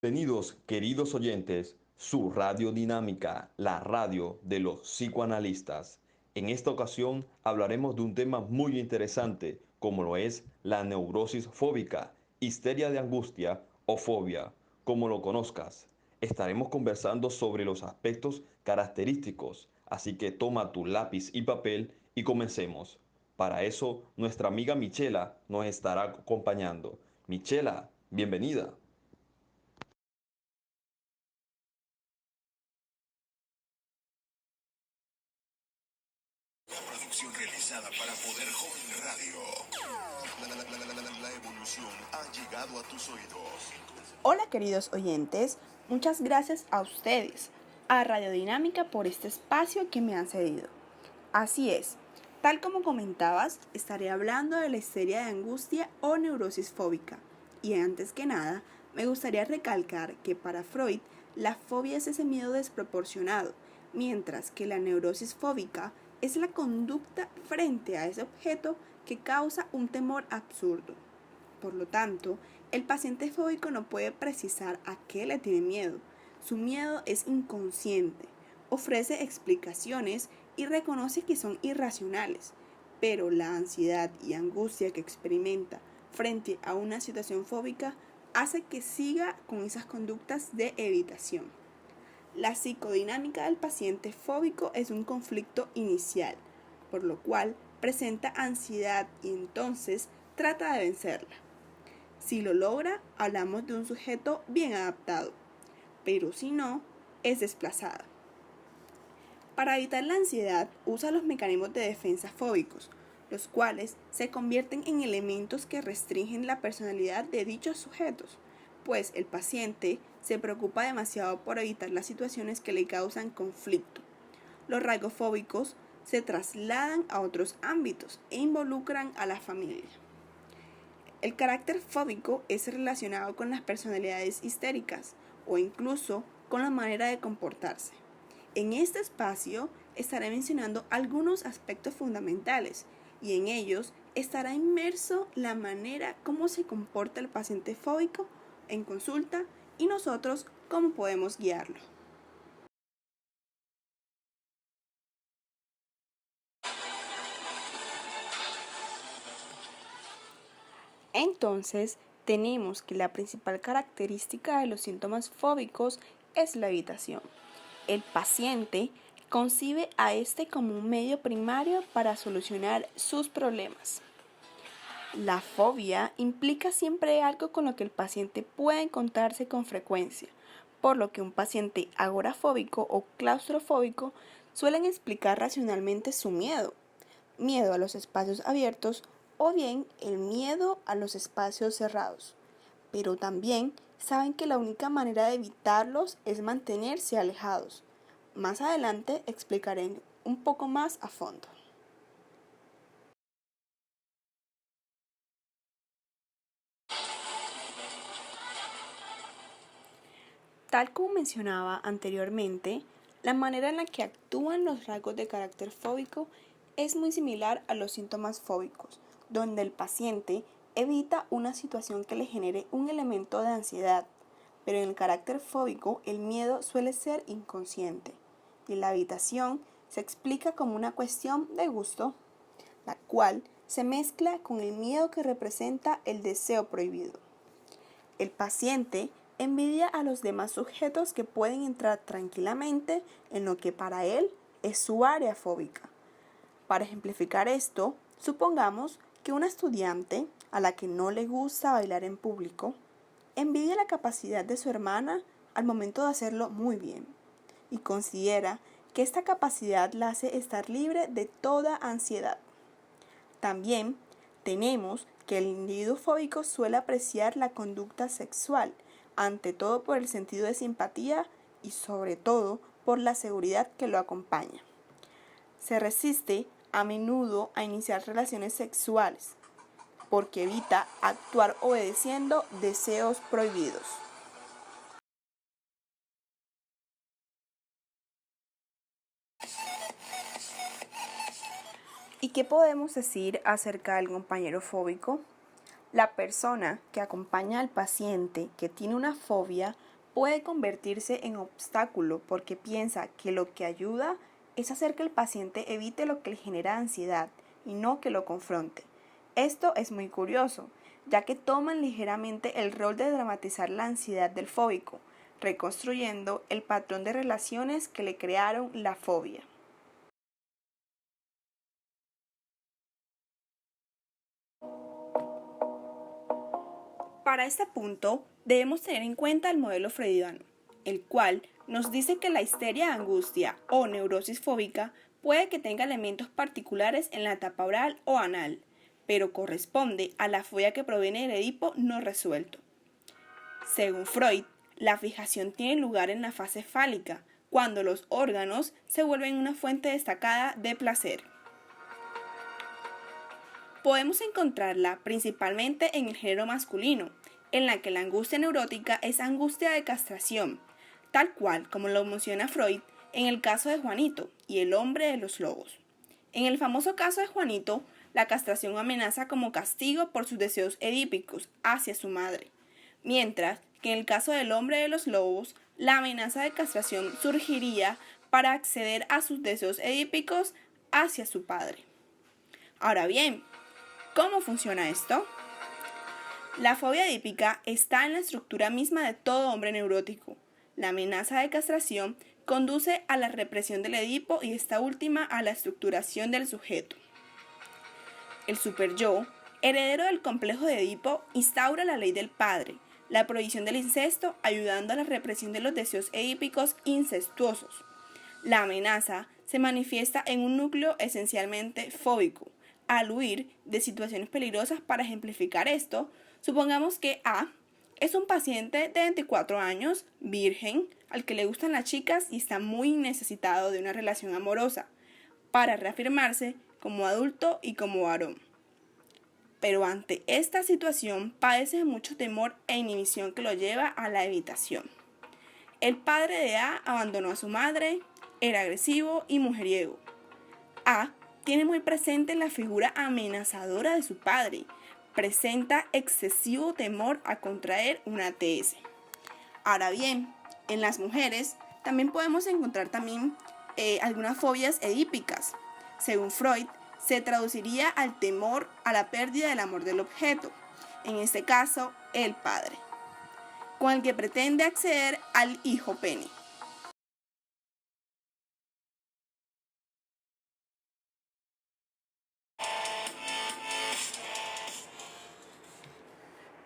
Bienvenidos, queridos oyentes, su radio dinámica, la radio de los psicoanalistas. En esta ocasión hablaremos de un tema muy interesante, como lo es la neurosis fóbica, histeria de angustia o fobia, como lo conozcas. Estaremos conversando sobre los aspectos característicos, así que toma tu lápiz y papel y comencemos. Para eso, nuestra amiga Michela nos estará acompañando. Michela, bienvenida. Una producción realizada para Poder Joven Radio. La evolución ha llegado a tus oídos. Hola queridos oyentes, muchas gracias a ustedes, a Radiodinámica por este espacio que me han cedido. Así es, tal como comentabas, estaré hablando de la histeria de angustia o neurosis fóbica. Y antes que nada, me gustaría recalcar que para Freud, la fobia es ese miedo desproporcionado, mientras que la neurosis fóbica es la conducta frente a ese objeto que causa un temor absurdo. Por lo tanto, el paciente fóbico no puede precisar a qué le tiene miedo. Su miedo es inconsciente, ofrece explicaciones y reconoce que son irracionales, pero la ansiedad y angustia que experimenta frente a una situación fóbica hace que siga con esas conductas de evitación. La psicodinámica del paciente fóbico es un conflicto inicial, por lo cual presenta ansiedad y entonces trata de vencerla. Si lo logra, hablamos de un sujeto bien adaptado, pero si no, es desplazada. Para evitar la ansiedad, usa los mecanismos de defensa fóbicos, los cuales se convierten en elementos que restringen la personalidad de dichos sujetos, pues el paciente se preocupa demasiado por evitar las situaciones que le causan conflicto. Los rasgos fóbicos se trasladan a otros ámbitos e involucran a la familia. El carácter fóbico es relacionado con las personalidades histéricas o incluso con la manera de comportarse. En este espacio estaré mencionando algunos aspectos fundamentales y en ellos estará inmerso la manera como se comporta el paciente fóbico en consulta y nosotros cómo podemos guiarlo. Entonces, tenemos que la principal característica de los síntomas fóbicos es la evitación. El paciente concibe a este como un medio primario para solucionar sus problemas. La fobia implica siempre algo con lo que el paciente puede encontrarse con frecuencia, por lo que un paciente agorafóbico o claustrofóbico suelen explicar racionalmente su miedo, miedo a los espacios abiertos o bien el miedo a los espacios cerrados. Pero también saben que la única manera de evitarlos es mantenerse alejados. Más adelante explicaré un poco más a fondo. Tal como mencionaba anteriormente, la manera en la que actúan los rasgos de carácter fóbico es muy similar a los síntomas fóbicos, donde el paciente evita una situación que le genere un elemento de ansiedad, pero en el carácter fóbico el miedo suele ser inconsciente y la evitación se explica como una cuestión de gusto, la cual se mezcla con el miedo que representa el deseo prohibido. El paciente envidia a los demás sujetos que pueden entrar tranquilamente en lo que para él es su área fóbica. Para ejemplificar esto, supongamos que una estudiante a la que no le gusta bailar en público envidia la capacidad de su hermana al momento de hacerlo muy bien y considera que esta capacidad la hace estar libre de toda ansiedad. También tenemos que el individuo fóbico suele apreciar la conducta sexual, ante todo por el sentido de simpatía y sobre todo por la seguridad que lo acompaña. Se resiste a menudo a iniciar relaciones sexuales porque evita actuar obedeciendo deseos prohibidos. ¿Y qué podemos decir acerca del compañero fóbico? La persona que acompaña al paciente que tiene una fobia puede convertirse en obstáculo porque piensa que lo que ayuda es hacer que el paciente evite lo que le genera ansiedad y no que lo confronte. Esto es muy curioso, ya que toman ligeramente el rol de dramatizar la ansiedad del fóbico, reconstruyendo el patrón de relaciones que le crearon la fobia. Para este punto, debemos tener en cuenta el modelo freudiano, el cual nos dice que la histeria de angustia o neurosis fóbica puede que tenga elementos particulares en la etapa oral o anal, pero corresponde a la fobia que proviene del Edipo no resuelto. Según Freud, la fijación tiene lugar en la fase fálica, cuando los órganos se vuelven una fuente destacada de placer. Podemos encontrarla principalmente en el género masculino, en la que la angustia neurótica es angustia de castración, tal cual como lo menciona Freud en el caso de Juanito y el hombre de los lobos. En el famoso caso de Juanito, la castración amenaza como castigo por sus deseos edípicos hacia su madre, mientras que en el caso del hombre de los lobos, la amenaza de castración surgiría para acceder a sus deseos edípicos hacia su padre. Ahora bien, ¿cómo funciona esto? La fobia edípica está en la estructura misma de todo hombre neurótico. La amenaza de castración conduce a la represión del Edipo y esta última a la estructuración del sujeto. El superyo, heredero del complejo de Edipo, instaura la ley del padre, la prohibición del incesto, ayudando a la represión de los deseos edípicos incestuosos. La amenaza se manifiesta en un núcleo esencialmente fóbico. Al huir de situaciones peligrosas, para ejemplificar esto, supongamos que A es un paciente de 24 años, virgen, al que le gustan las chicas y está muy necesitado de una relación amorosa para reafirmarse como adulto y como varón. Pero ante esta situación padece de mucho temor e inhibición que lo lleva a la evitación. El padre de A abandonó a su madre, era agresivo y mujeriego. A tiene muy presente la figura amenazadora de su padre, presenta excesivo temor a contraer una ATS. Ahora bien, en las mujeres también podemos encontrar algunas fobias edípicas. Según Freud, se traduciría al temor a la pérdida del amor del objeto, en este caso el padre, con el que pretende acceder al hijo pene.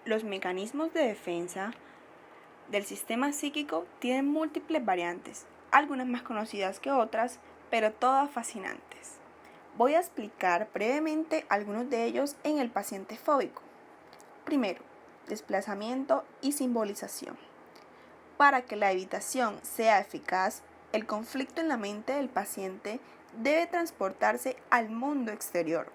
Los mecanismos de defensa del sistema psíquico tienen múltiples variantes, algunas más conocidas que otras, pero todas fascinantes. Voy a explicar brevemente algunos de ellos en el paciente fóbico. Primero, desplazamiento y simbolización. Para que la evitación sea eficaz, el conflicto en la mente del paciente debe transportarse al mundo exterior.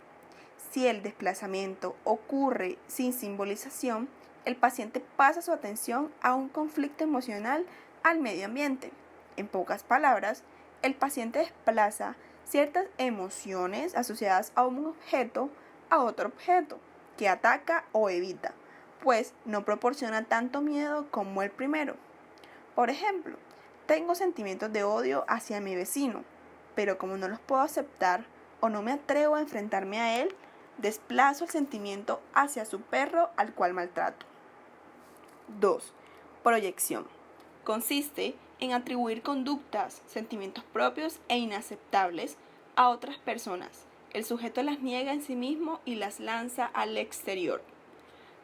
Si el desplazamiento ocurre sin simbolización, el paciente pasa su atención a un conflicto emocional al medio ambiente. En pocas palabras, el paciente desplaza ciertas emociones asociadas a un objeto a otro objeto que ataca o evita, pues no proporciona tanto miedo como el primero. Por ejemplo, tengo sentimientos de odio hacia mi vecino, pero como no los puedo aceptar o no me atrevo a enfrentarme a él, desplazo el sentimiento hacia su perro al cual maltrato. 2. Proyección. Consiste en atribuir conductas, sentimientos propios e inaceptables a otras personas. El sujeto las niega en sí mismo y las lanza al exterior.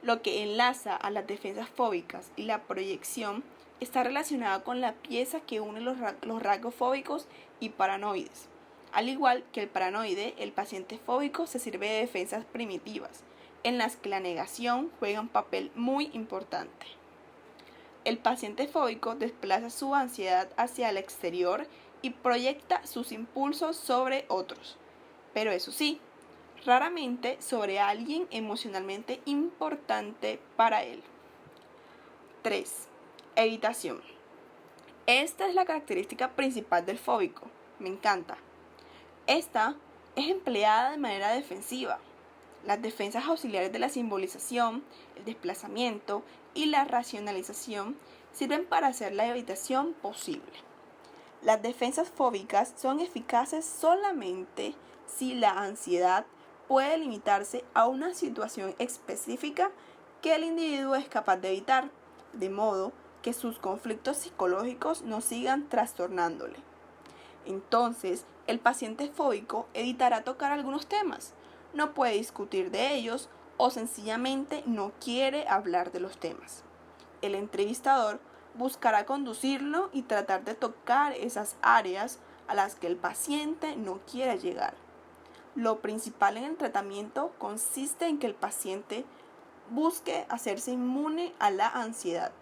Lo que enlaza a las defensas fóbicas y la proyección está relacionado con la pieza que une los rasgos fóbicos y paranoides. Al igual que el paranoide, el paciente fóbico se sirve de defensas primitivas, en las que la negación juega un papel muy importante. El paciente fóbico desplaza su ansiedad hacia el exterior y proyecta sus impulsos sobre otros, pero eso sí, raramente sobre alguien emocionalmente importante para él. 3. Evitación. Esta es la característica principal del fóbico. Me encanta. Esta es empleada de manera defensiva. Las defensas auxiliares de la simbolización, el desplazamiento y la racionalización sirven para hacer la evitación posible. Las defensas fóbicas son eficaces solamente si la ansiedad puede limitarse a una situación específica que el individuo es capaz de evitar, de modo que sus conflictos psicológicos no sigan trastornándole. Entonces, el paciente fóbico evitará tocar algunos temas, no puede discutir de ellos o sencillamente no quiere hablar de los temas. El entrevistador buscará conducirlo y tratar de tocar esas áreas a las que el paciente no quiere llegar. Lo principal en el tratamiento consiste en que el paciente busque hacerse inmune a la ansiedad.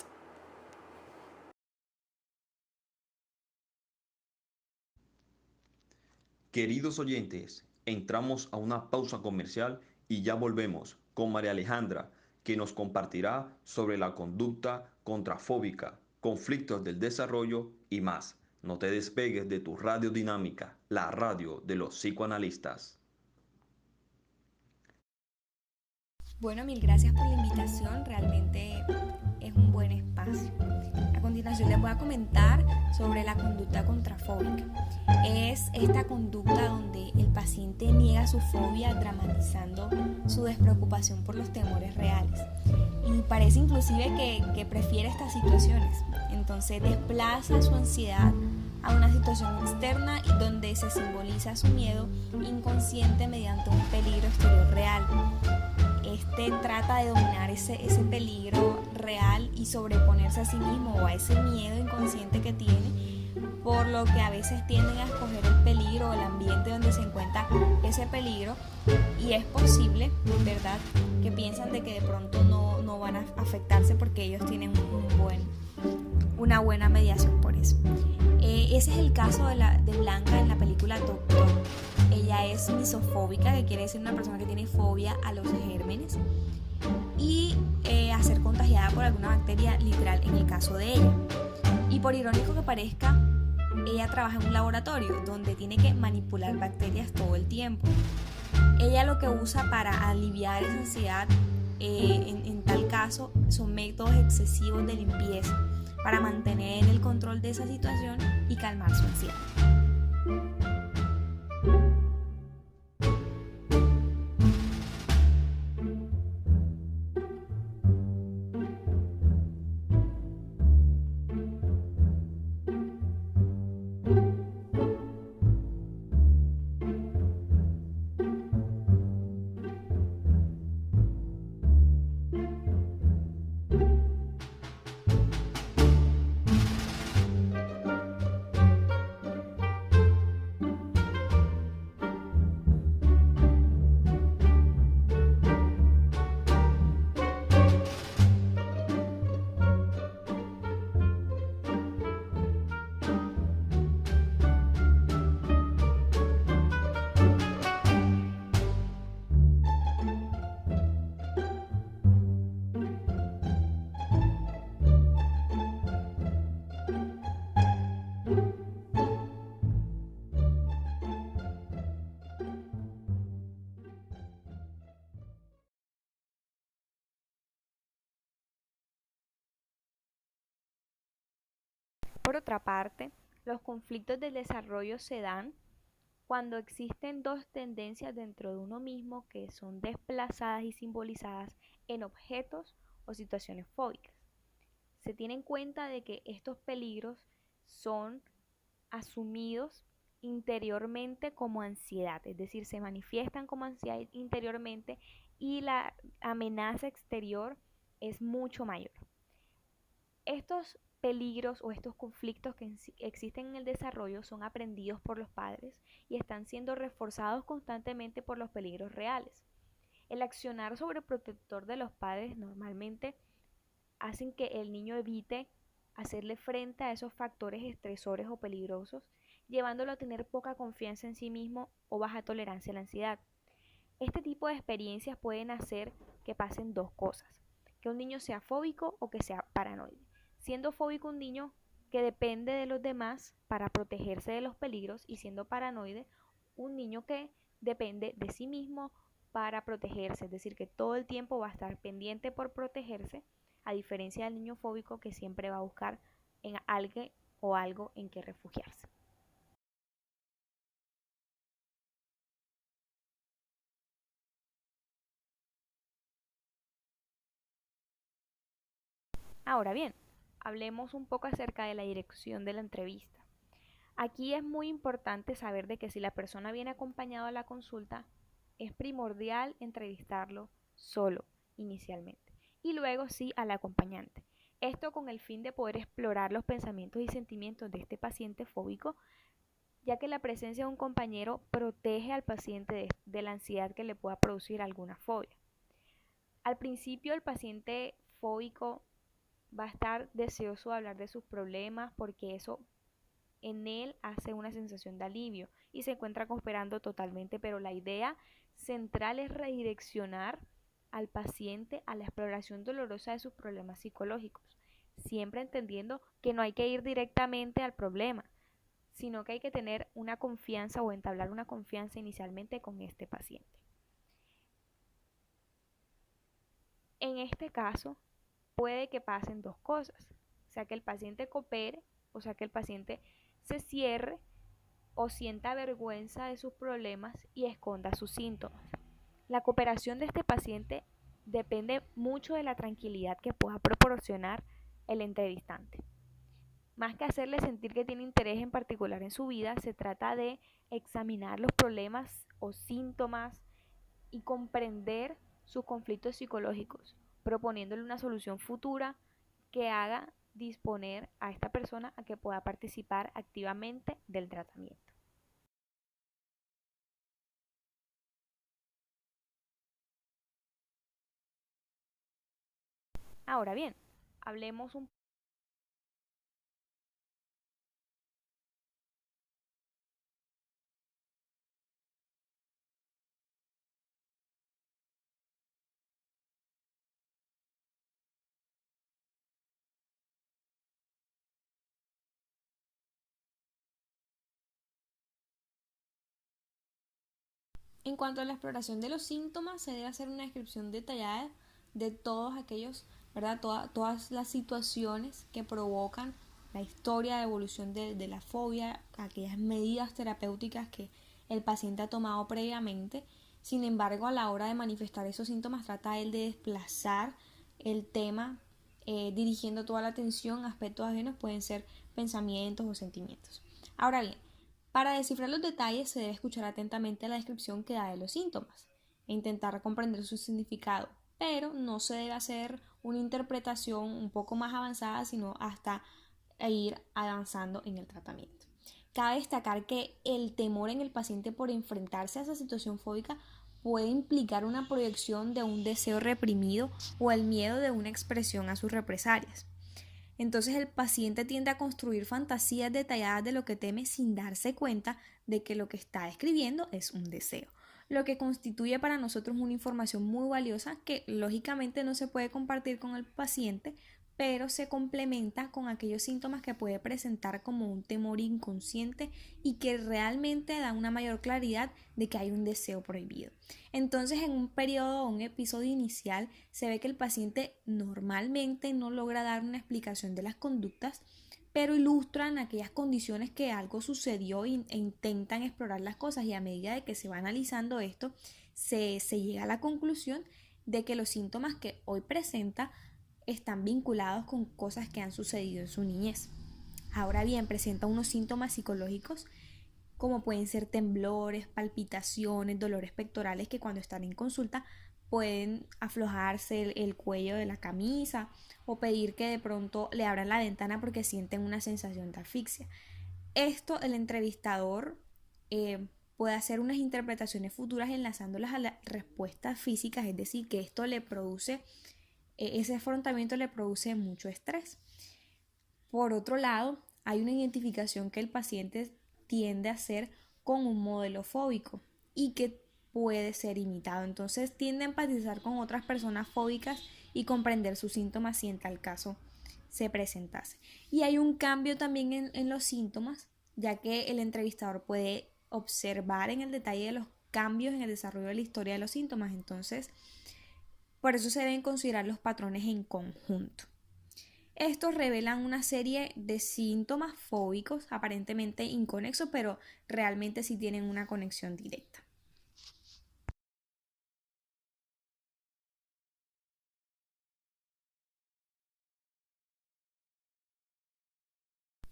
Queridos oyentes, entramos a una pausa comercial y ya volvemos con María Alejandra, que nos compartirá sobre la conducta contrafóbica, conflictos del desarrollo y más. No te despegues de tu radio dinámica, la radio de los psicoanalistas. Bueno, mil gracias por la invitación, realmente es un buen espacio. A continuación les voy a comentar sobre la conducta contrafóbica. Es esta conducta donde el paciente niega su fobia dramatizando su despreocupación por los temores reales. Y parece inclusive que prefiere estas situaciones. Entonces desplaza su ansiedad a una situación externa y donde se simboliza su miedo inconsciente mediante un peligro exterior real. Este trata de dominar ese peligro real y sobreponerse a sí mismo o a ese miedo inconsciente que tiene, por lo que a veces tienden a escoger el peligro o el ambiente donde se encuentra ese peligro, y es posible, ¿verdad?, que piensan de que de pronto no van a afectarse porque ellos tienen una buena mediación por eso. Ese es el caso de Blanca en la película Doctor. Ella es misofóbica, que quiere decir una persona que tiene fobia a los gérmenes, y a ser contagiada por alguna bacteria, literal en el caso de ella. Y por irónico que parezca, ella trabaja en un laboratorio donde tiene que manipular bacterias todo el tiempo. Ella lo que usa para aliviar esa ansiedad, en tal caso, son métodos excesivos de limpieza para mantener el control de esa situación y calmar su ansiedad. Por otra parte, los conflictos del desarrollo se dan cuando existen dos tendencias dentro de uno mismo que son desplazadas y simbolizadas en objetos o situaciones fóbicas. Se tiene en cuenta de que estos peligros son asumidos interiormente como ansiedad, es decir, se manifiestan como ansiedad interiormente y la amenaza exterior es mucho mayor. Estos peligros o estos conflictos que existen en el desarrollo son aprendidos por los padres y están siendo reforzados constantemente por los peligros reales. El accionar sobreprotector de los padres normalmente hacen que el niño evite hacerle frente a esos factores estresores o peligrosos, llevándolo a tener poca confianza en sí mismo o baja tolerancia a la ansiedad. Este tipo de experiencias pueden hacer que pasen dos cosas: que un niño sea fóbico o que sea paranoide. Siendo fóbico un niño que depende de los demás para protegerse de los peligros, y siendo paranoide un niño que depende de sí mismo para protegerse, es decir, que todo el tiempo va a estar pendiente por protegerse a diferencia del niño fóbico que siempre va a buscar en alguien o algo en que refugiarse. Ahora bien, hablemos un poco acerca de la dirección de la entrevista. Aquí es muy importante saber de que si la persona viene acompañado a la consulta, es primordial entrevistarlo solo inicialmente y luego sí al acompañante. Esto con el fin de poder explorar los pensamientos y sentimientos de este paciente fóbico, ya que la presencia de un compañero protege al paciente de la ansiedad que le pueda producir alguna fobia. Al principio el paciente fóbico va a estar deseoso de hablar de sus problemas porque eso en él hace una sensación de alivio y se encuentra cooperando totalmente, pero la idea central es redireccionar al paciente a la exploración dolorosa de sus problemas psicológicos, siempre entendiendo que no hay que ir directamente al problema, sino que hay que tener una confianza o entablar una confianza inicialmente con este paciente. En este caso, puede que pasen dos cosas, o sea que el paciente coopere, o sea que el paciente se cierre o sienta vergüenza de sus problemas y esconda sus síntomas. La cooperación de este paciente depende mucho de la tranquilidad que pueda proporcionar el entrevistante. Más que hacerle sentir que tiene interés en particular en su vida, se trata de examinar los problemas o síntomas y comprender sus conflictos psicológicos, proponiéndole una solución futura que haga disponer a esta persona a que pueda participar activamente del tratamiento. Ahora bien, hablemos un En cuanto a la exploración de los síntomas, se debe hacer una descripción detallada de todos aquellos, ¿verdad? Todas las situaciones que provocan la historia de evolución de la fobia, aquellas medidas terapéuticas que el paciente ha tomado previamente. Sin embargo, a la hora de manifestar esos síntomas, trata él de desplazar el tema, dirigiendo toda la atención a aspectos ajenos, pueden ser pensamientos o sentimientos. Ahora bien, para descifrar los detalles se debe escuchar atentamente la descripción que da de los síntomas e intentar comprender su significado, pero no se debe hacer una interpretación un poco más avanzada, sino hasta ir avanzando en el tratamiento. Cabe destacar que el temor en el paciente por enfrentarse a esa situación fóbica puede implicar una proyección de un deseo reprimido o el miedo de una expresión a sus represalias. Entonces el paciente tiende a construir fantasías detalladas de lo que teme sin darse cuenta de que lo que está describiendo es un deseo, lo que constituye para nosotros una información muy valiosa que lógicamente no se puede compartir con el paciente, pero se complementa con aquellos síntomas que puede presentar como un temor inconsciente y que realmente da una mayor claridad de que hay un deseo prohibido. Entonces, en un periodo o un episodio inicial se ve que el paciente normalmente no logra dar una explicación de las conductas, pero ilustran aquellas condiciones que algo sucedió e intentan explorar las cosas, y a medida de que se va analizando esto, se llega a la conclusión de que los síntomas que hoy presenta están vinculados con cosas que han sucedido en su niñez. Ahora bien, presenta unos síntomas psicológicos como pueden ser temblores, palpitaciones, dolores pectorales que cuando están en consulta pueden aflojarse el cuello de la camisa o pedir que de pronto le abran la ventana porque sienten una sensación de asfixia. Esto el entrevistador puede hacer unas interpretaciones futuras enlazándolas a las respuestas físicas, es decir, que esto le produce, ese afrontamiento le produce mucho estrés. Por otro lado, hay una identificación que el paciente tiende a hacer con un modelo fóbico y que puede ser imitado. Entonces tiende a empatizar con otras personas fóbicas y comprender sus síntomas si en tal caso se presentase. Y hay un cambio también en los síntomas, ya que el entrevistador puede observar en el detalle de los cambios en el desarrollo de la historia de los síntomas. Entonces Por eso se deben considerar los patrones en conjunto. Estos revelan una serie de síntomas fóbicos aparentemente inconexos, pero realmente sí tienen una conexión directa.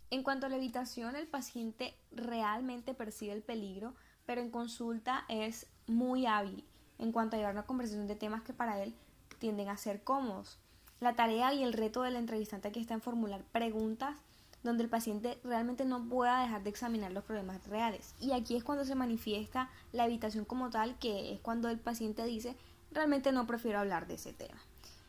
En cuanto a la evitación, el paciente realmente percibe el peligro, pero en consulta es muy hábil en cuanto a llevar una conversación de temas que para él tienden a ser cómodos. La tarea y el reto del entrevistante aquí está en formular preguntas donde el paciente realmente no pueda dejar de examinar los problemas reales. Y aquí es cuando se manifiesta la evitación como tal, que es cuando el paciente dice, realmente no prefiero hablar de ese tema.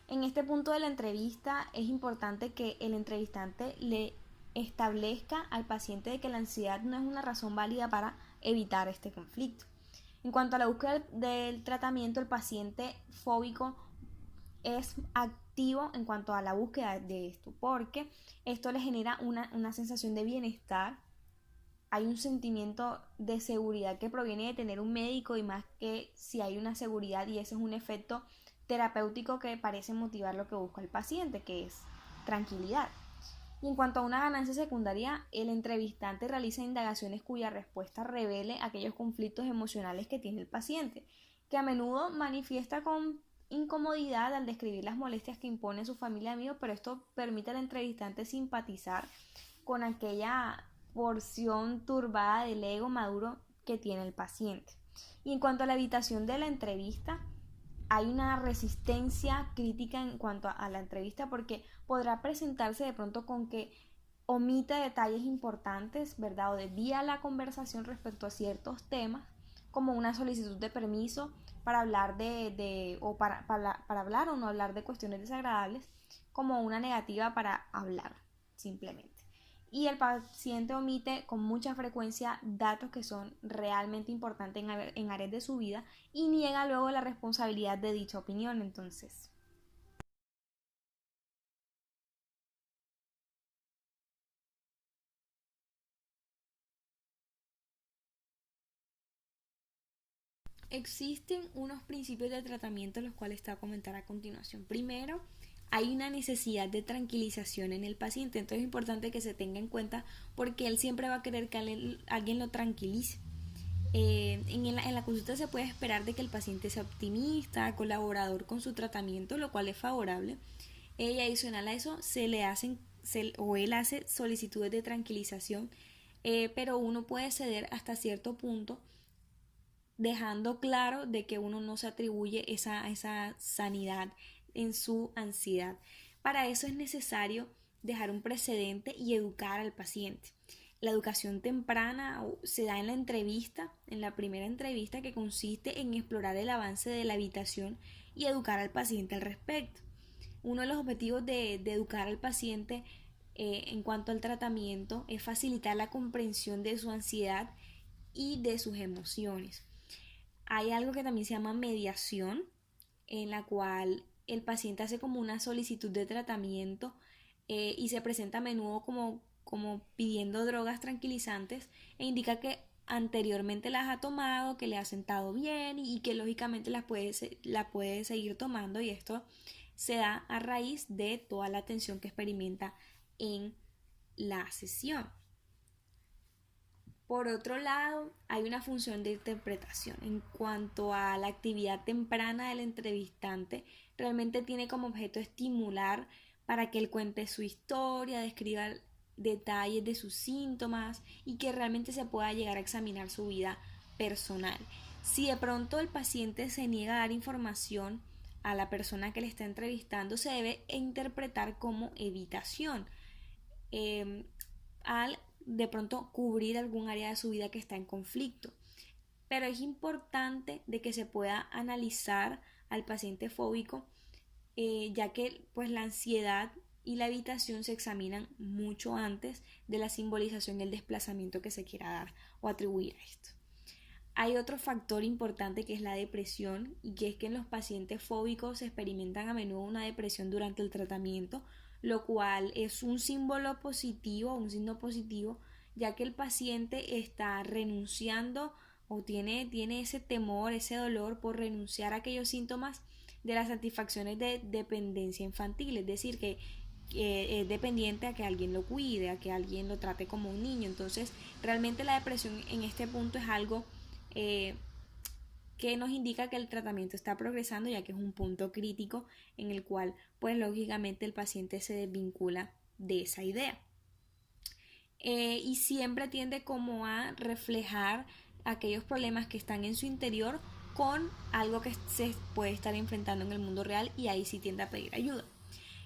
En este punto de la entrevista es importante que el entrevistante le establezca al paciente de que la ansiedad no es una razón válida para evitar este conflicto. En cuanto a la búsqueda del tratamiento, el paciente fóbico es activo en cuanto a la búsqueda de esto, porque esto le genera una sensación de bienestar. Hay un sentimiento de seguridad que proviene de tener un médico, y más que si hay una seguridad, y ese es un efecto terapéutico que parece motivar lo que busca el paciente, que es tranquilidad. Y en cuanto a una ganancia secundaria, el entrevistante realiza indagaciones cuya respuesta revele aquellos conflictos emocionales que tiene el paciente, que a menudo manifiesta con incomodidad al describir las molestias que impone su familia y amigos, pero esto permite al entrevistante simpatizar con aquella porción turbada del ego maduro que tiene el paciente. Y en cuanto a la evitación de la entrevista, hay una resistencia crítica en cuanto a la entrevista, porque podrá presentarse de pronto con que omite detalles importantes, ¿verdad? O desvía la conversación respecto a ciertos temas, como una solicitud de permiso para hablar para hablar o no hablar de cuestiones desagradables, como una negativa para hablar, simplemente. Y el paciente omite con mucha frecuencia datos que son realmente importantes en áreas de su vida, y niega luego la responsabilidad de dicha opinión. Entonces, existen unos principios de tratamiento los cuales te voy a comentar a continuación. Primero, hay una necesidad de tranquilización en el paciente, entonces es importante que se tenga en cuenta, porque él siempre va a querer que alguien lo tranquilice. En la consulta se puede esperar de que el paciente sea optimista, colaborador con su tratamiento, lo cual es favorable. Y adicional a eso, él hace solicitudes de tranquilización, pero uno puede ceder hasta cierto punto, dejando claro de que uno no se atribuye esa sanidad en su ansiedad. Para eso es necesario dejar un precedente y educar al paciente. La educación temprana se da en la entrevista, en la primera entrevista, que consiste en explorar el avance de la habitación y educar al paciente al respecto. Uno de los objetivos de educar al paciente en cuanto al tratamiento es facilitar la comprensión de su ansiedad y de sus emociones. Hay algo que también se llama mediación, en la cual el paciente hace como una solicitud de tratamiento, y se presenta a menudo como pidiendo drogas tranquilizantes, e indica que anteriormente las ha tomado, que le ha sentado bien y que lógicamente la puede seguir tomando, y esto se da a raíz de toda la tensión que experimenta en la sesión. Por otro lado, hay una función de interpretación. En cuanto a la actividad temprana del entrevistante, realmente tiene como objeto estimular para que él cuente su historia, describa detalles de sus síntomas, y que realmente se pueda llegar a examinar su vida personal. Si de pronto el paciente se niega a dar información a la persona que le está entrevistando, se debe interpretar como evitación, al de pronto cubrir algún área de su vida que está en conflicto. Pero es importante de que se pueda analizar al paciente fóbico, ya que pues la ansiedad y la evitación se examinan mucho antes de la simbolización y el desplazamiento que se quiera dar o atribuir a esto. Hay otro factor importante, que es la depresión, y que es que en los pacientes fóbicos se experimentan a menudo una depresión durante el tratamiento, lo cual es un símbolo positivo, un signo positivo, ya que el paciente está renunciando o tiene ese temor, ese dolor por renunciar a aquellos síntomas de las satisfacciones de dependencia infantil, es decir, que es dependiente a que alguien lo cuide, a que alguien lo trate como un niño. Entonces, realmente la depresión en este punto es algo eh, que nos indica que el tratamiento está progresando, ya que es un punto crítico en el cual, pues lógicamente, el paciente se desvincula de esa idea. Y siempre tiende como a reflejar aquellos problemas que están en su interior con algo que se puede estar enfrentando en el mundo real, y ahí sí tiende a pedir ayuda.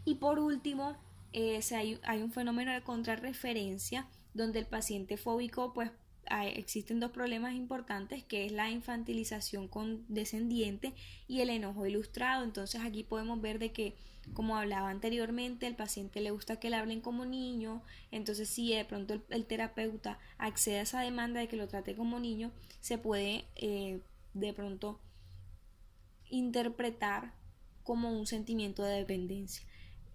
Y por último, hay un fenómeno de contrarreferencia donde el paciente fóbico, pues existen dos problemas importantes, que es la infantilización condescendiente y el enojo ilustrado. Entonces aquí podemos ver de que, como hablaba anteriormente, el paciente le gusta que le hablen como niño. Entonces si de pronto el terapeuta accede a esa demanda de que lo trate como niño, se puede de pronto interpretar como un sentimiento de dependencia.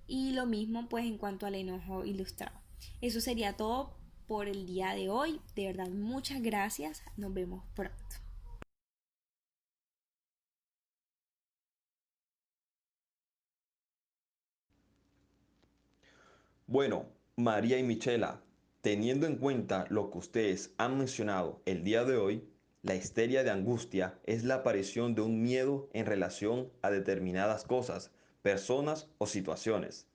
Y lo mismo pues en cuanto al enojo ilustrado. Eso sería todo por el día de hoy. De verdad, muchas gracias. Nos vemos pronto. Bueno, María y Michela, teniendo en cuenta lo que ustedes han mencionado el día de hoy, la histeria de angustia es la aparición de un miedo en relación a determinadas cosas, personas o situaciones.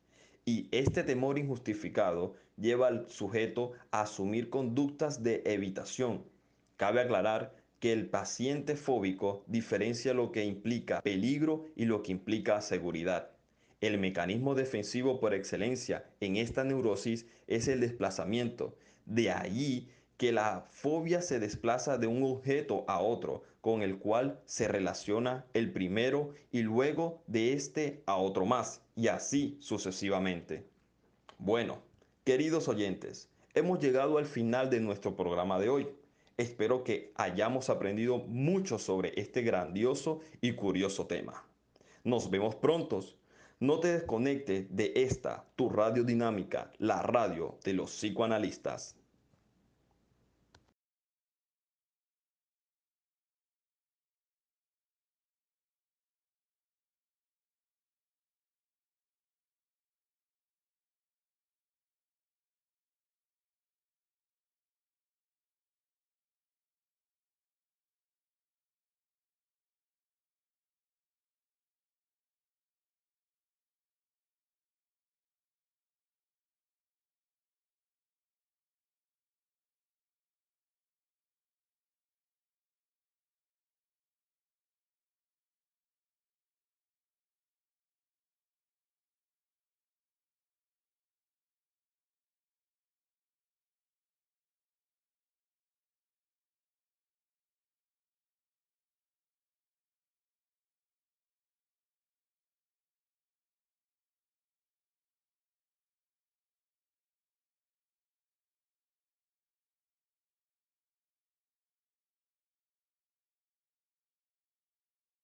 Y este temor injustificado lleva al sujeto a asumir conductas de evitación. Cabe aclarar que el paciente fóbico diferencia lo que implica peligro y lo que implica seguridad. El mecanismo defensivo por excelencia en esta neurosis es el desplazamiento. De allí que la fobia se desplaza de un objeto a otro, con el cual se relaciona el primero y luego de este a otro más, y así sucesivamente. Bueno, queridos oyentes, hemos llegado al final de nuestro programa de hoy. Espero que hayamos aprendido mucho sobre este grandioso y curioso tema. Nos vemos prontos. No te desconectes de esta, tu radio dinámica, la radio de los psicoanalistas.